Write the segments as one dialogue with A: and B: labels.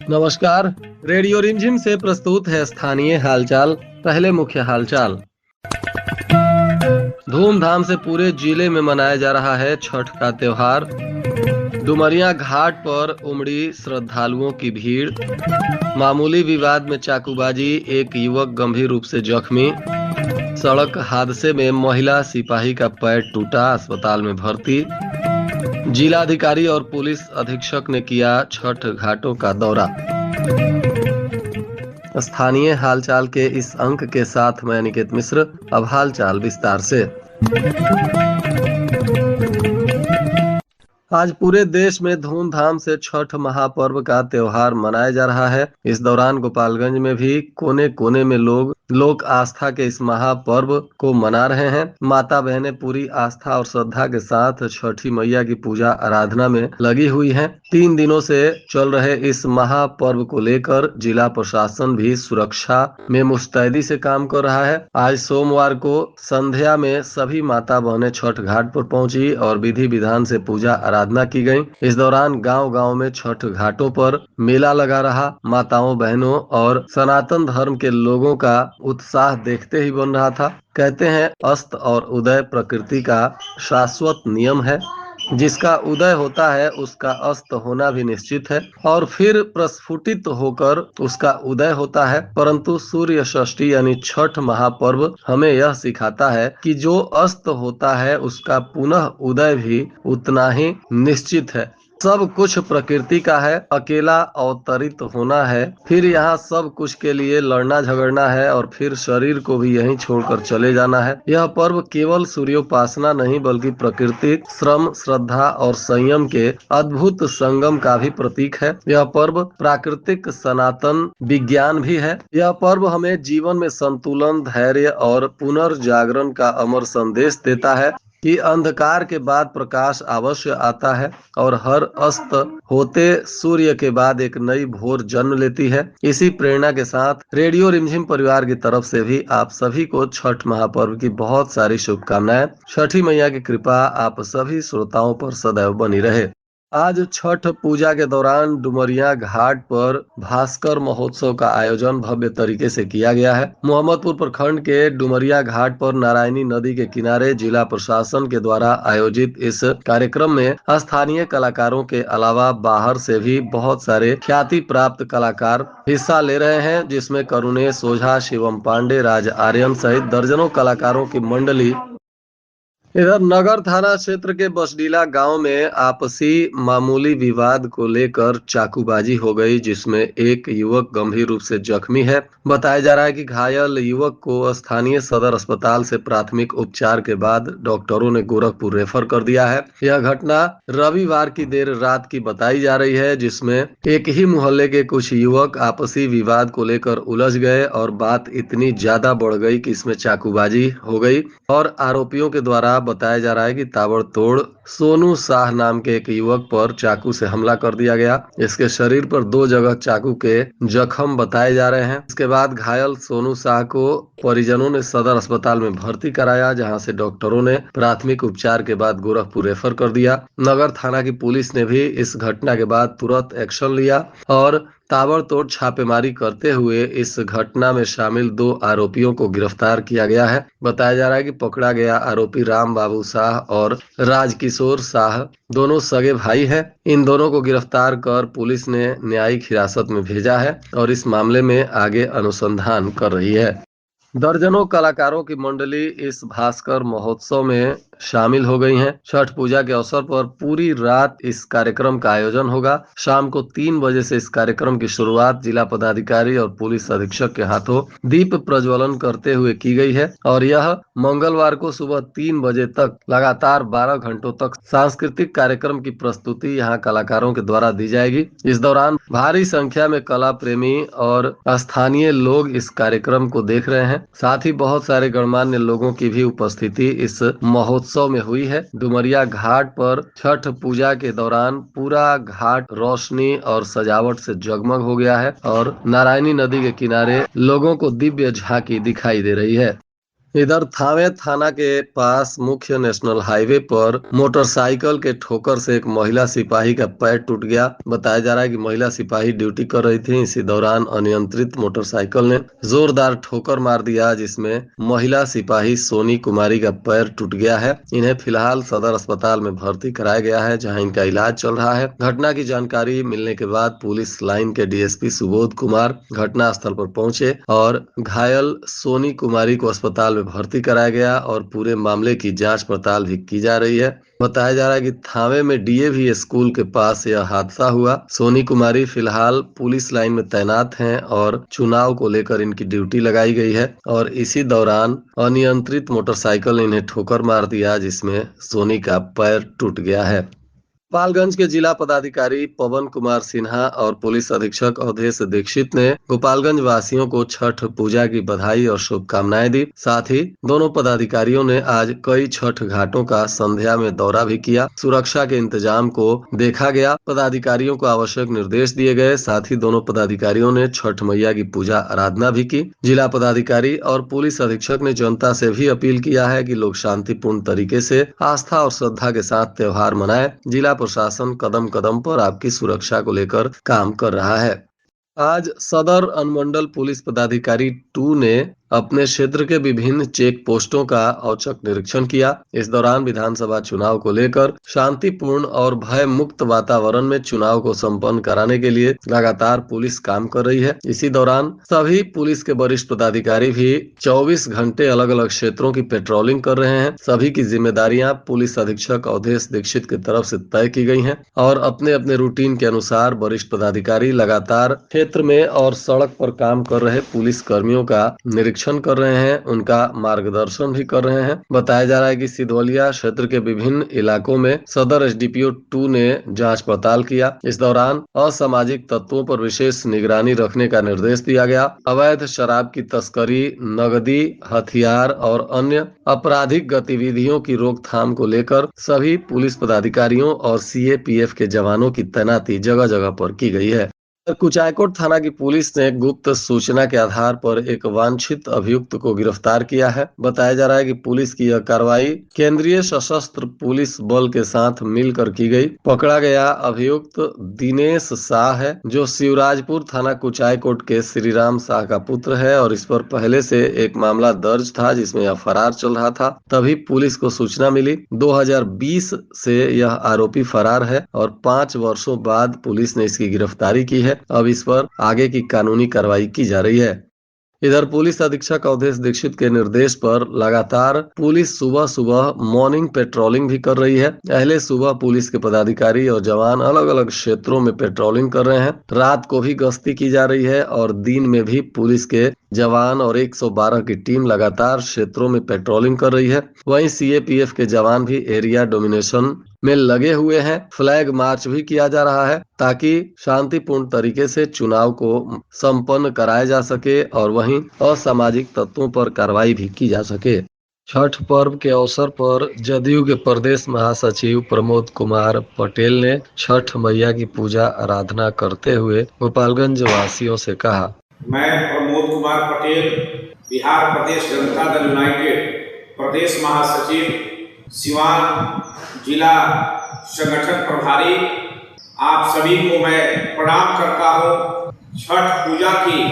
A: नमस्कार। रेडियो रिमझिम से प्रस्तुत है स्थानीय हालचाल। पहले मुख्य हालचाल। धूमधाम से पूरे जिले में मनाया जा रहा है छठ का त्योहार। डुमरिया घाट पर उमड़ी श्रद्धालुओं की भीड़। मामूली विवाद में चाकूबाजी, एक युवक गंभीर रूप से जख्मी। सड़क हादसे में महिला सिपाही का पैर टूटा, अस्पताल में भर्ती। जिलाधिकारी और पुलिस अधीक्षक ने किया छठ घाटों का दौरा। स्थानीय हालचाल के इस अंक के साथ मैं निकेत मिश्र। अब हालचाल विस्तार से। आज पूरे देश में धूमधाम से छठ महापर्व का त्योहार मनाया जा रहा है। इस दौरान गोपालगंज में भी कोने कोने में लोक आस्था के इस महापर्व को मना रहे हैं। माता बहनें पूरी आस्था और श्रद्धा के साथ छठी मैया की पूजा आराधना में लगी हुई हैं। 3 दिनों से चल रहे इस महापर्व को लेकर जिला प्रशासन भी सुरक्षा में मुस्तैदी से काम कर रहा है। आज सोमवार को संध्या में सभी माता बहनें छठ घाट पर पहुंची और विधि विधान से पूजा आराधना की गई। इस दौरान गांव-गांव में छठ घाटों पर मेला लगा रहा। माताओं, बहनों और सनातन धर्म के लोगों का उत्साह देखते ही बन रहा था। कहते हैं अस्त और उदय प्रकृति का शाश्वत नियम है। जिसका उदय होता है उसका अस्त होना भी निश्चित है और फिर प्रस्फुटित होकर उसका उदय होता है। परंतु सूर्य षष्ठी यानी छठ महापर्व हमें यह सिखाता है कि जो अस्त होता है उसका पुनः उदय भी उतना ही निश्चित है। सब कुछ प्रकृति का है, अकेला अवतरित होना है, फिर यहाँ सब कुछ के लिए लड़ना झगड़ना है और फिर शरीर को भी यहीं छोड़कर चले जाना है। यह पर्व केवल सूर्योपासना नहीं बल्कि प्रकृति, श्रम, श्रद्धा और संयम के अद्भुत संगम का भी प्रतीक है। यह पर्व प्राकृतिक सनातन विज्ञान भी है। यह पर्व हमें जीवन में संतुलन, धैर्य और पुनर्जागरण का अमर संदेश देता है कि अंधकार के बाद प्रकाश अवश्य आता है और हर अस्त होते सूर्य के बाद एक नई भोर जन्म लेती है। इसी प्रेरणा के साथ रेडियो रिमझिम परिवार की तरफ से भी आप सभी को छठ महापर्व की बहुत सारी शुभकामनाएं। छठी मैया की कृपा आप सभी श्रोताओं पर सदैव बनी रहे। आज छठ पूजा के दौरान डुमरिया घाट पर भास्कर महोत्सव का आयोजन भव्य तरीके से किया गया है। मोहम्मदपुर प्रखंड के डुमरिया घाट पर नारायणी नदी के किनारे जिला प्रशासन के द्वारा आयोजित इस कार्यक्रम में स्थानीय कलाकारों के अलावा बाहर से भी बहुत सारे ख्याति प्राप्त कलाकार हिस्सा ले रहे हैं, जिसमें करुणेश ओझा, शिवम पांडे, राज आर्यन सहित दर्जनों कलाकारों की मंडली। इधर नगर थाना क्षेत्र के बसडीला गांव में आपसी मामूली विवाद को लेकर चाकूबाजी हो गई, जिसमें एक युवक गंभीर रूप से जख्मी है। बताया जा रहा है कि घायल युवक को स्थानीय सदर अस्पताल से प्राथमिक उपचार के बाद डॉक्टरों ने गोरखपुर रेफर कर दिया है। यह घटना रविवार की देर रात की बताई जा रही है, जिसमें एक ही मोहल्ले के कुछ युवक आपसी विवाद को लेकर उलझ गए और बात इतनी ज्यादा बढ़ गई कि इसमें चाकूबाजी हो गई और आरोपियों के द्वारा बताया जा रहा है कि ताबड़तोड़ सोनू शाह नाम के एक युवक पर चाकू से हमला कर दिया गया। इसके शरीर पर 2 जगह चाकू के जख्म बताए जा रहे हैं। इसके बाद घायल सोनू शाह को परिजनों ने सदर अस्पताल में भर्ती कराया, जहां से डॉक्टरों ने प्राथमिक उपचार के बाद गोरखपुर रेफर कर दिया। नगर थाना की पुलिस ने भी इस घटना के बाद तुरंत एक्शन लिया और ताबड़तोड़ छापेमारी करते हुए इस घटना में शामिल 2 आरोपियों को गिरफ्तार किया गया है। बताया जा रहा है कि पकड़ा गया आरोपी राम बाबू शाह और राजकिशोर शाह दोनों सगे भाई हैं। इन दोनों को गिरफ्तार कर पुलिस ने न्यायिक हिरासत में भेजा है और इस मामले में आगे अनुसंधान कर रही है। दर्जनों कलाकारों की मंडली इस भास्कर महोत्सव में शामिल हो गई हैं। छठ पूजा के अवसर पर पूरी रात इस कार्यक्रम का आयोजन होगा। शाम को 3 बजे से इस कार्यक्रम की शुरुआत जिला पदाधिकारी और पुलिस अधीक्षक के हाथों दीप प्रज्वलन करते हुए की गई है और यह मंगलवार को सुबह 3 बजे तक लगातार 12 घंटों तक सांस्कृतिक कार्यक्रम की प्रस्तुति यहाँ कलाकारों के द्वारा दी जाएगी। इस दौरान भारी संख्या में कला प्रेमी और स्थानीय लोग इस कार्यक्रम को देख रहे हैं। साथ ही बहुत सारे गणमान्य लोगों की भी उपस्थिति इस महोत्सव में हुई है। डुमरिया घाट पर छठ पूजा के दौरान पूरा घाट रोशनी और सजावट से जगमग हो गया है और नारायणी नदी के किनारे लोगों को दिव्य झांकी दिखाई दे रही है। इधर थावे थाना के पास मुख्य नेशनल हाईवे पर मोटरसाइकिल के ठोकर से एक महिला सिपाही का पैर टूट गया। बताया जा रहा है कि महिला सिपाही ड्यूटी कर रही थी। इसी दौरान अनियंत्रित मोटरसाइकिल ने जोरदार ठोकर मार दिया, जिसमें महिला सिपाही सोनी कुमारी का पैर टूट गया है। इन्हें फिलहाल सदर अस्पताल में भर्ती कराया गया है, जहां इनका इलाज चल रहा है। घटना की जानकारी मिलने के बाद पुलिस लाइन के डीएसपी सुबोध कुमार घटना स्थल पर पहुंचे और घायल सोनी कुमारी को अस्पताल भर्ती कराया गया और पूरे मामले की जांच पड़ताल भी की जा रही है। बताया जा रहा है कि थावे में डीएवी स्कूल के पास यह हादसा हुआ। सोनी कुमारी फिलहाल पुलिस लाइन में तैनात हैं और चुनाव को लेकर इनकी ड्यूटी लगाई गई है और इसी दौरान अनियंत्रित मोटरसाइकिल ने इन्हें ठोकर मार दिया, जिसमें सोनी का पैर टूट गया है। गोपालगंज के जिला पदाधिकारी पवन कुमार सिन्हा और पुलिस अधीक्षक अवधेश दीक्षित ने गोपालगंज वासियों को छठ पूजा की बधाई और शुभकामनाएं दी। साथ ही दोनों पदाधिकारियों ने आज कई छठ घाटों का संध्या में दौरा भी किया। सुरक्षा के इंतजाम को देखा गया, पदाधिकारियों को आवश्यक निर्देश दिए गए। साथ ही दोनों पदाधिकारियों ने छठ मैया की पूजा आराधना भी की। जिला पदाधिकारी और पुलिस अधीक्षक ने जनता से भी अपील किया है कि लोग शांतिपूर्ण तरीके से आस्था और श्रद्धा के साथ त्योहार मनाएं। जिला प्रशासन कदम कदम पर आपकी सुरक्षा को लेकर काम कर रहा है। आज सदर अनुमंडल पुलिस पदाधिकारी 2 ने अपने क्षेत्र के विभिन्न चेक पोस्टों का औचक निरीक्षण किया। इस दौरान विधानसभा चुनाव को लेकर शांतिपूर्ण और भय मुक्त वातावरण में चुनाव को संपन्न कराने के लिए लगातार पुलिस काम कर रही है। इसी दौरान सभी पुलिस के वरिष्ठ पदाधिकारी भी 24 घंटे अलग अलग क्षेत्रों की पेट्रोलिंग कर रहे हैं। सभी की जिम्मेदारियां पुलिस अधीक्षक अवधेश दीक्षित की तरफ से तय की गई हैं और अपने अपने रूटीन के अनुसार वरिष्ठ पदाधिकारी लगातार क्षेत्र में और सड़क पर काम कर रहे पुलिस कर्मियों का निरीक्षण कर रहे हैं, उनका मार्गदर्शन भी कर रहे हैं। बताया जा रहा है कि सिधवलिया क्षेत्र के विभिन्न इलाकों में सदर एसडीपीओ 2 ने जांच पड़ताल किया। इस दौरान असामाजिक तत्वों पर विशेष निगरानी रखने का निर्देश दिया गया। अवैध शराब की तस्करी, नगदी, हथियार और अन्य आपराधिक गतिविधियों की रोकथाम को लेकर सभी पुलिस पदाधिकारियों और सीएपीएफ के जवानों की तैनाती जगह जगह पर की गई है। कुचायकोट थाना की पुलिस ने गुप्त सूचना के आधार पर एक वांछित अभियुक्त को गिरफ्तार किया है। बताया जा रहा है कि पुलिस की यह कार्रवाई केंद्रीय सशस्त्र पुलिस बल के साथ मिलकर की गई। पकड़ा गया अभियुक्त दिनेश शाह है, जो शिवराजपुर थाना कुचायकोट के श्रीराम शाह का पुत्र है और इस पर पहले से एक मामला दर्ज था, जिसमें यह फरार चल रहा था। तभी पुलिस को सूचना मिली। 2020 से यह आरोपी फरार है और 5 वर्षों बाद पुलिस ने इसकी गिरफ्तारी की है। अब इस पर आगे की कानूनी कार्रवाई की जा रही है। इधर पुलिस अधीक्षक अवधेश दीक्षित के निर्देश पर लगातार पुलिस सुबह सुबह मॉर्निंग पेट्रोलिंग भी कर रही है। पहले सुबह पुलिस के पदाधिकारी और जवान अलग अलग क्षेत्रों में पेट्रोलिंग कर रहे हैं। रात को भी गश्ती की जा रही है और दिन में भी पुलिस के जवान और 112 की टीम लगातार क्षेत्रों में पेट्रोलिंग कर रही है। वहीं सीएपीएफ के जवान भी एरिया डोमिनेशन में लगे हुए हैं। फ्लैग मार्च भी किया जा रहा है ताकि शांतिपूर्ण तरीके से चुनाव को संपन्न कराया जा सके और वहीं असामाजिक तत्वों पर कार्रवाई भी की जा सके। छठ पर्व के अवसर पर जदयू के प्रदेश महासचिव प्रमोद कुमार पटेल ने छठ मैया की पूजा आराधना करते हुए गोपालगंज वासियों से कहा,
B: मैं प्रमोद कुमार पटेल, बिहार प्रदेश जनता दल यूनाइटेड प्रदेश महासचिव, सिवान जिला संगठन प्रभारी, आप सभी को मैं प्रणाम करता हूँ। छठ पूजा की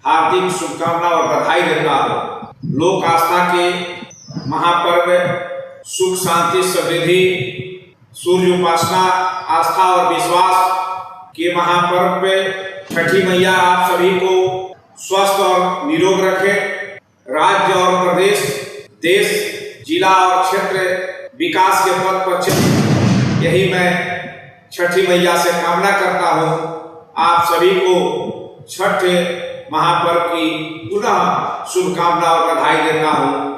B: हार्दिक शुभकामना और बधाई देता हूँ। लोक आस्था के महापर्व, सुख शांति समृद्धि, सूर्य उपासना, आस्था और विश्वास के महापर्व पे छठी मैया आप सभी को स्वस्थ और निरोग रखे। राज्य और प्रदेश, देश, जिला और क्षेत्र विकास के पथ पर चले, यही मैं छठी मैया से कामना करता हूँ। आप सभी को छठ महापर्व की पुनः शुभकामना और बधाई देता हूँ।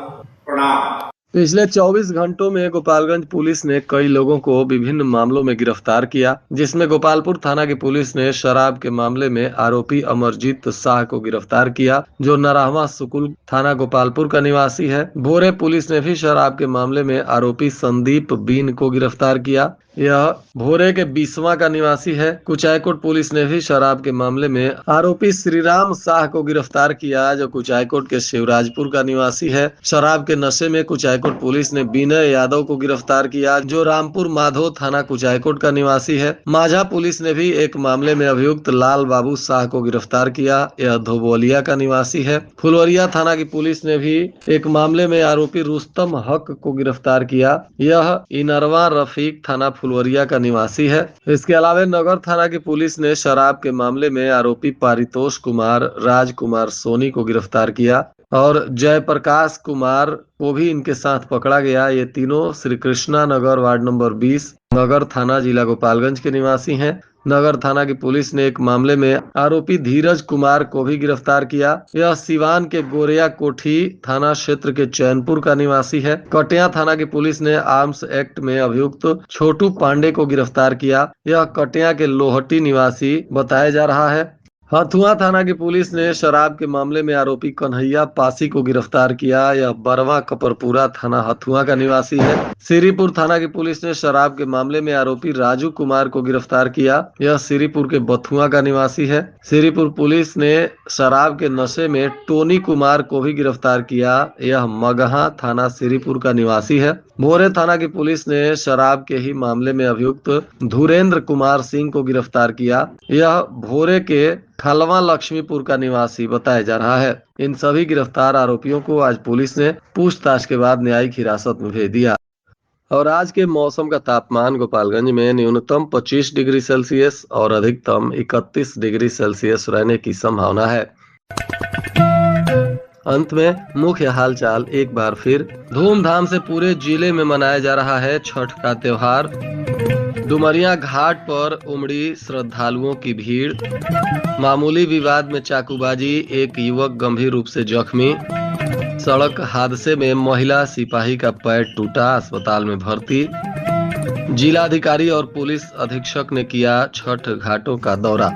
B: प्रणाम।
A: पिछले 24 घंटों में गोपालगंज पुलिस ने कई लोगों को विभिन्न मामलों में गिरफ्तार किया, जिसमें गोपालपुर थाना की पुलिस ने शराब के मामले में आरोपी अमरजीत शाह को गिरफ्तार किया, जो नराहवा सुकुल थाना गोपालपुर का निवासी है। भोरे पुलिस ने भी शराब के मामले में आरोपी संदीप बीन को गिरफ्तार किया। यह भोरे के 20वां का निवासी है। कुचायकोट पुलिस ने भी शराब के मामले में आरोपी श्रीराम शाह को गिरफ्तार किया, जो कुचायकोट के शिवराजपुर का निवासी है। शराब के नशे में कुचायकोट पुलिस ने विनय यादव को गिरफ्तार किया, जो रामपुर माधो थाना कुचायकोट का निवासी है। माझा पुलिस ने भी एक मामले में अभियुक्त लाल बाबू शाह को गिरफ्तार किया, यह धोबोलिया का निवासी है। फुलवरिया थाना की पुलिस ने भी एक मामले में आरोपी रुस्तम हक को गिरफ्तार किया, यह इनरवा रफीक थाना फुलवरिया का निवासी है। इसके अलावा नगर थाना की पुलिस ने शराब के मामले में आरोपी पारितोष कुमार राजकुमार सोनी को गिरफ्तार किया और जयप्रकाश कुमार को भी इनके साथ पकड़ा गया। ये तीनों श्री कृष्णा नगर वार्ड नंबर 20 नगर थाना जिला गोपालगंज के निवासी हैं। नगर थाना की पुलिस ने एक मामले में आरोपी धीरज कुमार को भी गिरफ्तार किया, यह सिवान के गोरिया कोठी थाना क्षेत्र के चैनपुर का निवासी है। कटिया थाना की पुलिस ने आर्म्स एक्ट में अभियुक्त छोटू पांडे को गिरफ्तार किया, यह कटिया के लोहटी निवासी बताया जा रहा है। हथुआ थाना की पुलिस ने शराब के मामले में आरोपी कन्हैया पासी को गिरफ्तार किया, यह बरवा कपरपुरा थाना हथुआ का निवासी है। श्रीपुर थाना की पुलिस ने शराब के मामले में आरोपी राजू कुमार को गिरफ्तार किया, यह श्रीपुर के बथुआ का निवासी है। श्रीपुर पुलिस ने शराब के नशे में टोनी कुमार को भी गिरफ्तार किया, यह मगहा थाना श्रीपुर का निवासी है। भोरे थाना की पुलिस ने शराब के ही मामले में अभियुक्त धुरेंद्र कुमार सिंह को गिरफ्तार किया, यह भोरे के खलवा लक्ष्मीपुर का निवासी बताया जा रहा है। इन सभी गिरफ्तार आरोपियों को आज पुलिस ने पूछताछ के बाद न्यायिक हिरासत में भेज दिया। और आज के मौसम का तापमान गोपालगंज में न्यूनतम 25 डिग्री सेल्सियस और अधिकतम 31 डिग्री सेल्सियस रहने की संभावना है। अंत में मुख्य हालचाल एक बार फिर। धूमधाम से पूरे जिले में मनाया जा रहा है छठ का त्योहार। डुमरिया घाट पर उमड़ी श्रद्धालुओं की भीड़। मामूली विवाद में चाकूबाजी, एक युवक गंभीर रूप से जख्मी। सड़क हादसे में महिला सिपाही का पैर टूटा, अस्पताल में भर्ती। जिलाधिकारी और पुलिस अधीक्षक ने किया छठ घाटों का दौरा।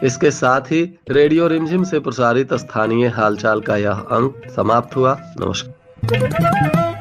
A: इसके साथ ही रेडियो रिमझिम से प्रसारित स्थानीय हालचाल का यह अंक समाप्त हुआ। नमस्कार।